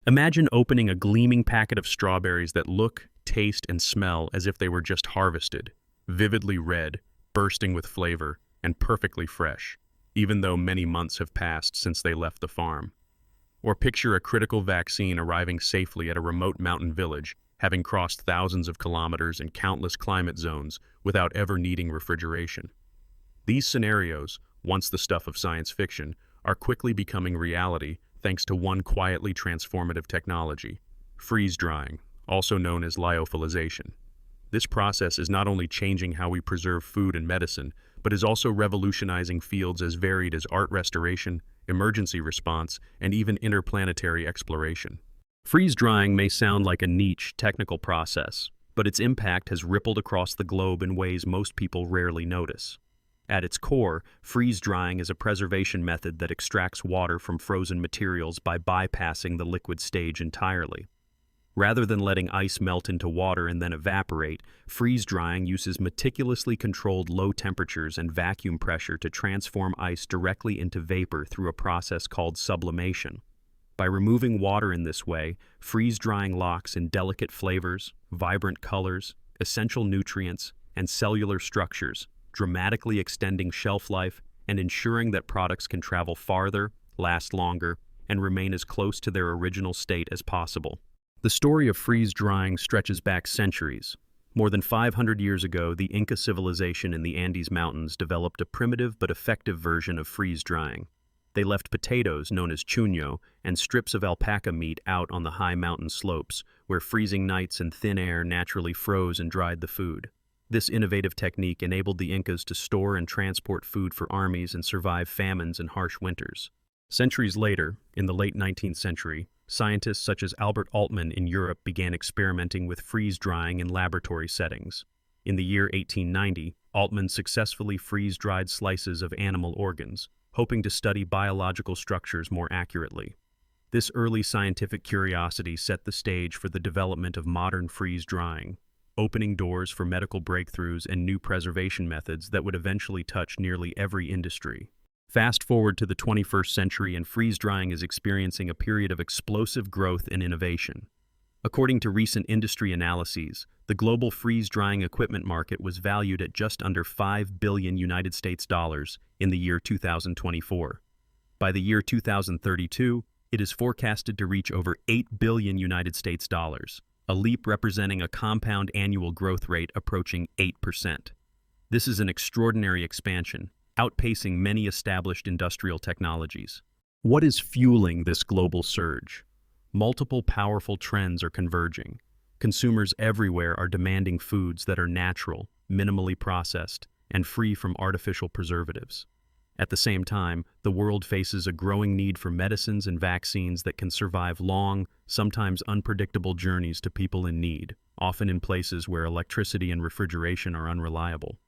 Imagine opening a gleaming packet of strawberries that look, taste, and smell as if they were just harvested, vividly red, bursting with flavor, and perfectly fresh, even though many months have passed since they left the farm. Or picture a critical vaccine arriving safely at a remote mountain village, having crossed thousands of kilometers and countless climate zones without ever needing refrigeration. These scenarios, once the stuff of science fiction, are quickly becoming reality thanks to one quietly transformative technology: freeze-drying, also known as lyophilization. This process is not only changing how we preserve food and medicine, but is also revolutionizing fields as varied as art restoration, emergency response, and even interplanetary exploration. Freeze-drying may sound like a niche, technical process, but its impact has rippled across the globe in ways most people rarely notice. At its core, freeze-drying is a preservation method that extracts water from frozen materials by bypassing the liquid stage entirely. Rather than letting ice melt into water and then evaporate, freeze-drying uses meticulously controlled low temperatures and vacuum pressure to transform ice directly into vapor through a process called sublimation. By removing water in this way, freeze-drying locks in delicate flavors, vibrant colors, essential nutrients, and cellular structures, dramatically extending shelf life and ensuring that products can travel farther, last longer, and remain as close to their original state as possible. The story of freeze-drying stretches back centuries. More than 500 years ago, the Inca civilization in the Andes Mountains developed a primitive but effective version of freeze-drying. They left potatoes, known as chuño, and strips of alpaca meat out on the high mountain slopes, where freezing nights and thin air naturally froze and dried the food. This innovative technique enabled the Incas to store and transport food for armies and survive famines and harsh winters. Centuries later, in the late 19th century, scientists such as Albert Altman in Europe began experimenting with freeze-drying in laboratory settings. In the year 1890, Altman successfully freeze-dried slices of animal organs, hoping to study biological structures more accurately. This early scientific curiosity set the stage for the development of modern freeze-drying, opening doors for medical breakthroughs and new preservation methods that would eventually touch nearly every industry. Fast forward to the 21st century, and freeze-drying is experiencing a period of explosive growth and innovation. According to recent industry analyses, the global freeze-drying equipment market was valued at just under $5 billion United States dollars in the year 2024. By the year 2032, it is forecasted to reach over $8 billion United States dollars, a leap representing a compound annual growth rate approaching 8%. This is an extraordinary expansion, outpacing many established industrial technologies. What is fueling this global surge? Multiple powerful trends are converging. Consumers everywhere are demanding foods that are natural, minimally processed, and free from artificial preservatives. At the same time, the world faces a growing need for medicines and vaccines that can survive long, sometimes unpredictable journeys to people in need, often in places where electricity and refrigeration are unreliable.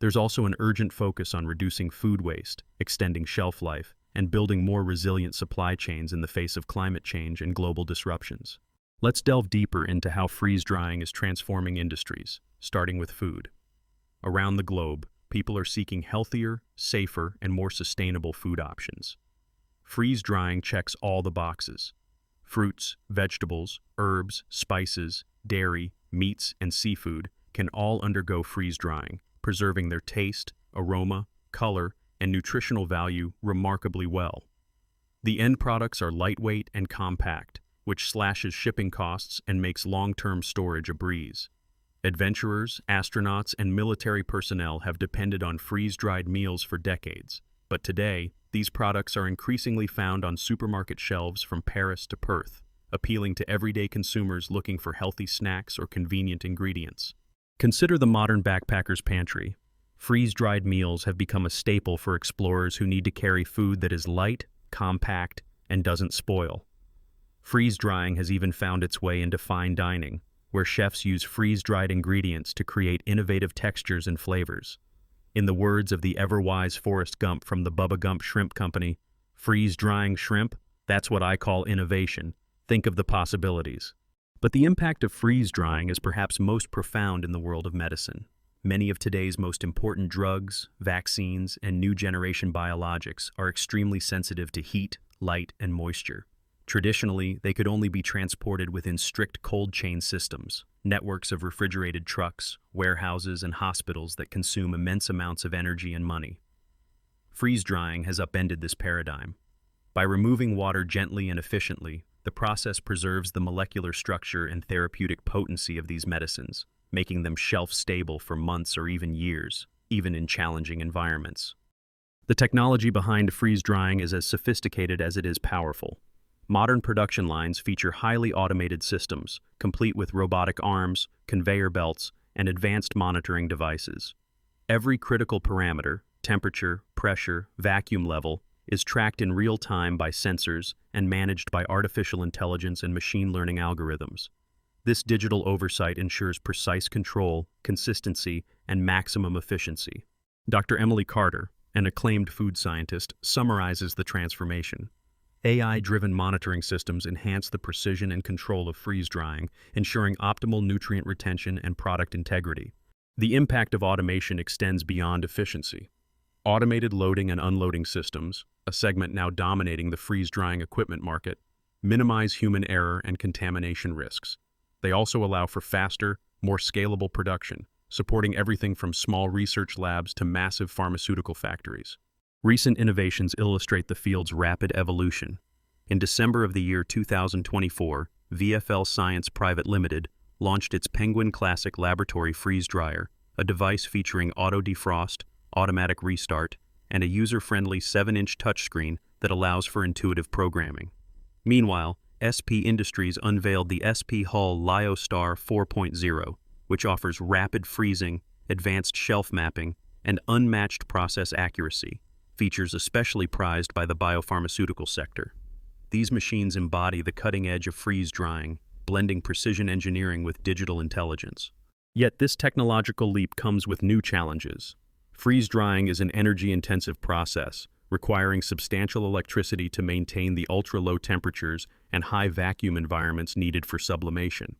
There's also an urgent focus on reducing food waste, extending shelf life, and building more resilient supply chains in the face of climate change and global disruptions. Let's delve deeper into how freeze-drying is transforming industries, starting with food. Around the globe, people are seeking healthier, safer, and more sustainable food options. Freeze-drying checks all the boxes. Fruits, vegetables, herbs, spices, dairy, meats, and seafood can all undergo freeze-drying, preserving their taste, aroma, color, and nutritional value remarkably well. The end products are lightweight and compact, which slashes shipping costs and makes long-term storage a breeze. Adventurers, astronauts, and military personnel have depended on freeze-dried meals for decades, but today, these products are increasingly found on supermarket shelves from Paris to Perth, appealing to everyday consumers looking for healthy snacks or convenient ingredients. Consider the modern backpacker's pantry. Freeze-dried meals have become a staple for explorers who need to carry food that is light, compact, and doesn't spoil. Freeze-drying has even found its way into fine dining, where chefs use freeze-dried ingredients to create innovative textures and flavors. In the words of the ever-wise Forrest Gump from the Bubba Gump Shrimp Company, freeze-drying shrimp, that's what I call innovation. Think of the possibilities. But the impact of freeze-drying is perhaps most profound in the world of medicine. Many of today's most important drugs, vaccines, and new generation biologics are extremely sensitive to heat, light, and moisture. Traditionally, they could only be transported within strict cold chain systems, networks of refrigerated trucks, warehouses, and hospitals that consume immense amounts of energy and money. Freeze drying has upended this paradigm. By removing water gently and efficiently, the process preserves the molecular structure and therapeutic potency of these medicines, making them shelf-stable for months or even years, even in challenging environments. The technology behind freeze drying is as sophisticated as it is powerful. Modern production lines feature highly automated systems, complete with robotic arms, conveyor belts, and advanced monitoring devices. Every critical parameter, temperature, pressure, vacuum level, is tracked in real time by sensors and managed by artificial intelligence and machine learning algorithms. This digital oversight ensures precise control, consistency, and maximum efficiency. Dr. Emily Carter, an acclaimed food scientist, summarizes the transformation. AI-driven monitoring systems enhance the precision and control of freeze drying, ensuring optimal nutrient retention and product integrity. The impact of automation extends beyond efficiency. Automated loading and unloading systems, a segment now dominating the freeze-drying equipment market, minimize human error and contamination risks. They also allow for faster, more scalable production, supporting everything from small research labs to massive pharmaceutical factories. Recent innovations illustrate the field's rapid evolution. In December of the year 2024, VFL Science Private Limited launched its Penguin Classic Laboratory Freeze Dryer, a device featuring auto-defrost, automatic restart, and a user-friendly 7-inch touchscreen that allows for intuitive programming. Meanwhile, SP Industries unveiled the SP Hull LyoStar 4.0, which offers rapid freezing, advanced shelf mapping, and unmatched process accuracy, features especially prized by the biopharmaceutical sector. These machines embody the cutting edge of freeze drying, blending precision engineering with digital intelligence. Yet this technological leap comes with new challenges. Freeze drying is an energy-intensive process, requiring substantial electricity to maintain the ultra-low temperatures and high vacuum environments needed for sublimation.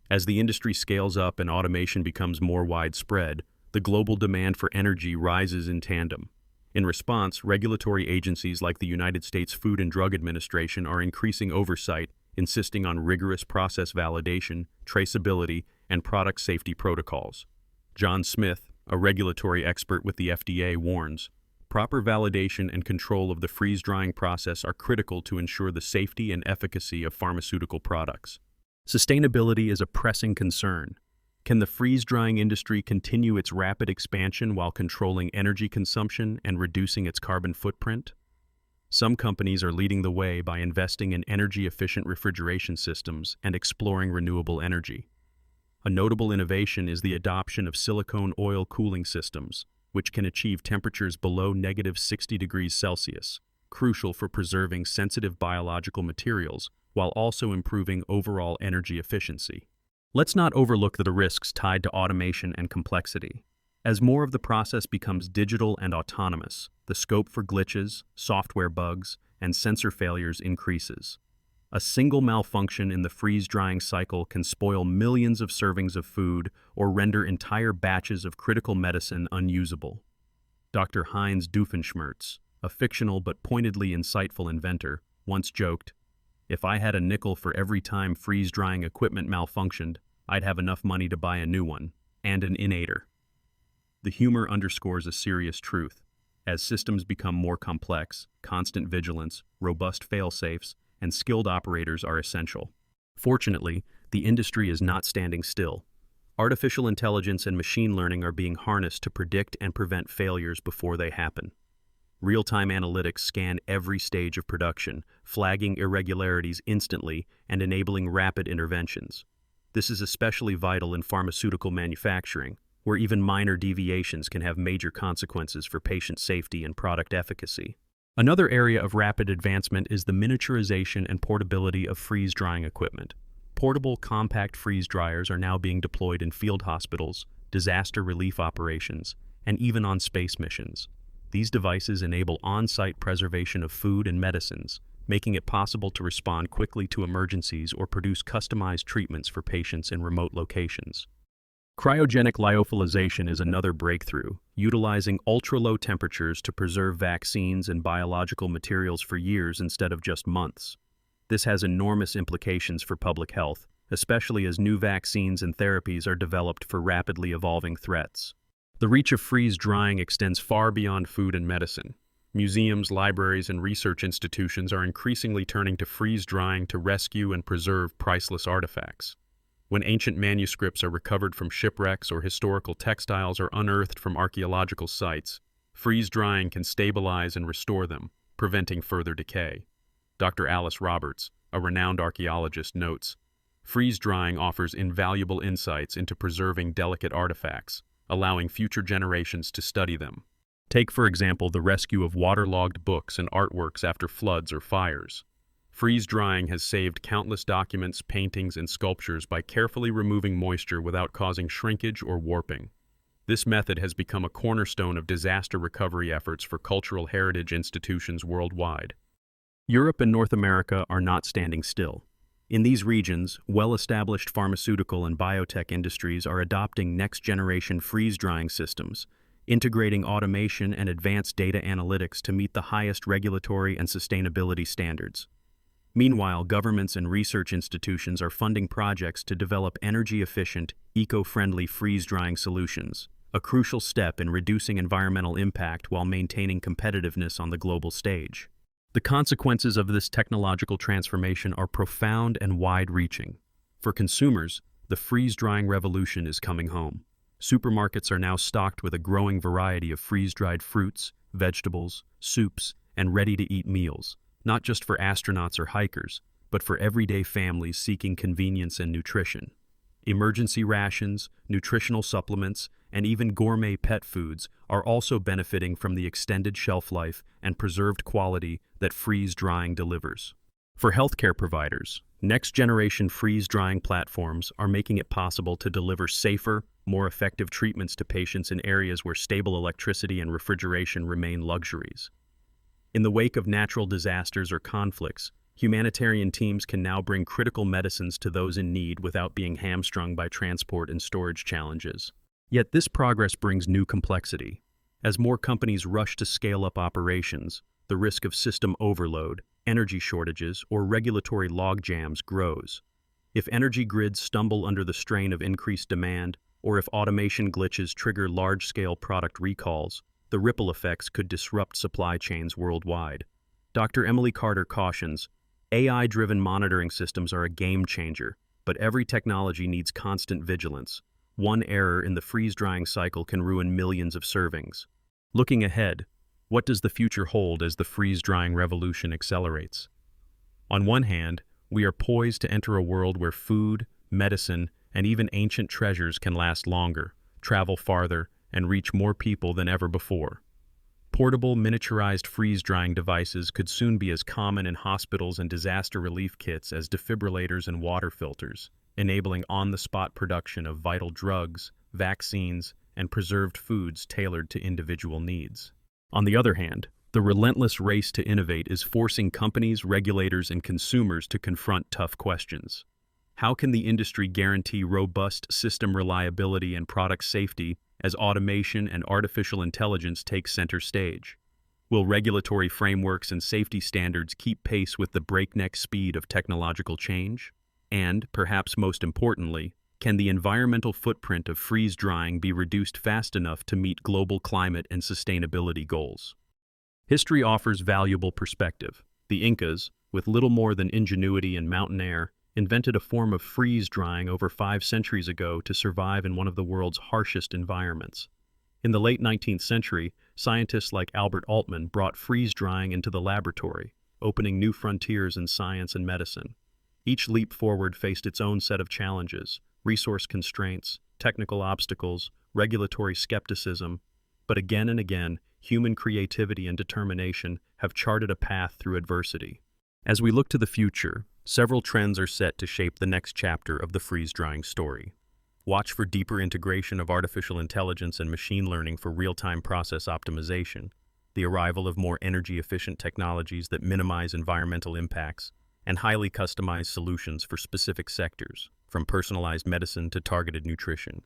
As the industry scales up and automation becomes more widespread, the global demand for energy rises in tandem. In response, regulatory agencies like the United States Food and Drug Administration are increasing oversight, insisting on rigorous process validation, traceability, and product safety protocols. John Smith, a regulatory expert with the FDA, warns, proper validation and control of the freeze-drying process are critical to ensure the safety and efficacy of pharmaceutical products. Sustainability is a pressing concern. Can the freeze-drying industry continue its rapid expansion while controlling energy consumption and reducing its carbon footprint? Some companies are leading the way by investing in energy-efficient refrigeration systems and exploring renewable energy. A notable innovation is the adoption of silicone oil cooling systems, which can achieve temperatures below -60 degrees Celsius, crucial for preserving sensitive biological materials while also improving overall energy efficiency. Let's not overlook the risks tied to automation and complexity. As more of the process becomes digital and autonomous, the scope for glitches, software bugs, and sensor failures increases. A single malfunction in the freeze-drying cycle can spoil millions of servings of food or render entire batches of critical medicine unusable. Dr. Heinz Doofenshmirtz, a fictional but pointedly insightful inventor, once joked, "If I had a nickel for every time freeze-drying equipment malfunctioned, I'd have enough money to buy a new one, and an innator." The humor underscores a serious truth. As systems become more complex, constant vigilance, robust fail-safes, and skilled operators are essential. Fortunately, the industry is not standing still. Artificial intelligence and machine learning are being harnessed to predict and prevent failures before they happen. Real-time analytics scan every stage of production, flagging irregularities instantly and enabling rapid interventions. This is especially vital in pharmaceutical manufacturing, where even minor deviations can have major consequences for patient safety and product efficacy. Another area of rapid advancement is the miniaturization and portability of freeze-drying equipment. Portable, compact freeze dryers are now being deployed in field hospitals, disaster relief operations, and even on space missions. These devices enable on-site preservation of food and medicines, making it possible to respond quickly to emergencies or produce customized treatments for patients in remote locations. Cryogenic lyophilization is another breakthrough, utilizing ultra-low temperatures to preserve vaccines and biological materials for years instead of just months. This has enormous implications for public health, especially as new vaccines and therapies are developed for rapidly evolving threats. The reach of freeze-drying extends far beyond food and medicine. Museums, libraries, and research institutions are increasingly turning to freeze-drying to rescue and preserve priceless artifacts. When ancient manuscripts are recovered from shipwrecks or historical textiles are unearthed from archaeological sites, freeze-drying can stabilize and restore them, preventing further decay. Dr. Alice Roberts, a renowned archaeologist, notes, freeze-drying offers invaluable insights into preserving delicate artifacts, allowing future generations to study them. Take, for example, the rescue of waterlogged books and artworks after floods or fires. Freeze-drying has saved countless documents, paintings, and sculptures by carefully removing moisture without causing shrinkage or warping. This method has become a cornerstone of disaster recovery efforts for cultural heritage institutions worldwide. Europe and North America are not standing still. In these regions, well-established pharmaceutical and biotech industries are adopting next-generation freeze-drying systems, integrating automation and advanced data analytics to meet the highest regulatory and sustainability standards. Meanwhile, governments and research institutions are funding projects to develop energy-efficient, eco-friendly freeze-drying solutions, a crucial step in reducing environmental impact while maintaining competitiveness on the global stage. The consequences of this technological transformation are profound and wide-reaching. For consumers, the freeze-drying revolution is coming home. Supermarkets are now stocked with a growing variety of freeze-dried fruits, vegetables, soups, and ready-to-eat meals, not just for astronauts or hikers, but for everyday families seeking convenience and nutrition. Emergency rations, nutritional supplements, and even gourmet pet foods are also benefiting from the extended shelf life and preserved quality that freeze-drying delivers. For healthcare providers, next-generation freeze-drying platforms are making it possible to deliver safer, more effective treatments to patients in areas where stable electricity and refrigeration remain luxuries. In the wake of natural disasters or conflicts, humanitarian teams can now bring critical medicines to those in need without being hamstrung by transport and storage challenges. Yet this progress brings new complexity. As more companies rush to scale up operations, the risk of system overload, energy shortages, or regulatory logjams grows. If energy grids stumble under the strain of increased demand, or if automation glitches trigger large-scale product recalls, the ripple effects could disrupt supply chains worldwide. Dr. Emily Carter cautions, AI-driven monitoring systems are a game-changer, but every technology needs constant vigilance. One error in the freeze-drying cycle can ruin millions of servings. Looking ahead, what does the future hold as the freeze-drying revolution accelerates? On one hand, we are poised to enter a world where food, medicine, and even ancient treasures can last longer, travel farther, and reach more people than ever before. Portable, miniaturized freeze-drying devices could soon be as common in hospitals and disaster relief kits as defibrillators and water filters, enabling on-the-spot production of vital drugs, vaccines, and preserved foods tailored to individual needs. On the other hand, the relentless race to innovate is forcing companies, regulators, and consumers to confront tough questions. How can the industry guarantee robust system reliability and product safety as automation and artificial intelligence take center stage? Will regulatory frameworks and safety standards keep pace with the breakneck speed of technological change? And, perhaps most importantly, can the environmental footprint of freeze-drying be reduced fast enough to meet global climate and sustainability goals? History offers valuable perspective. The Incas, with little more than ingenuity and mountain air, invented a form of freeze-drying over 5 centuries ago to survive in one of the world's harshest environments. In the late 19th century, scientists like Albert Altman brought freeze-drying into the laboratory, opening new frontiers in science and medicine. Each leap forward faced its own set of challenges: resource constraints, technical obstacles, regulatory skepticism. But again and again, human creativity and determination have charted a path through adversity. As we look to the future, several trends are set to shape the next chapter of the freeze-drying story. Watch for deeper integration of artificial intelligence and machine learning for real-time process optimization, the arrival of more energy-efficient technologies that minimize environmental impacts, and highly customized solutions for specific sectors, from personalized medicine to targeted nutrition.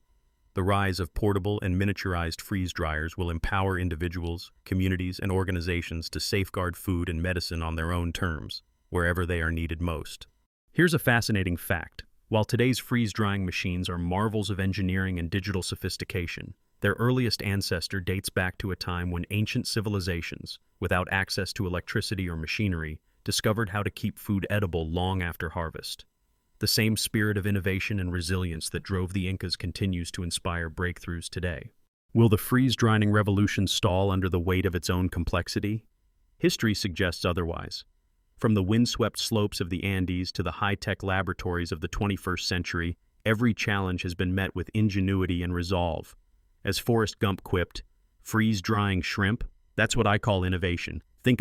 The rise of portable and miniaturized freeze dryers will empower individuals, communities, and organizations to safeguard food and medicine on their own terms. wherever they are needed most. Here's a fascinating fact. While today's freeze-drying machines are marvels of engineering and digital sophistication, their earliest ancestor dates back to a time when ancient civilizations, without access to electricity or machinery, discovered how to keep food edible long after harvest. The same spirit of innovation and resilience that drove the Incas continues to inspire breakthroughs today. Will the freeze-drying revolution stall under the weight of its own complexity? History suggests otherwise. From the windswept slopes of the Andes to the high-tech laboratories of the 21st century, every challenge has been met with ingenuity and resolve. As Forrest Gump quipped, freeze-drying shrimp, that's what I call innovation. Think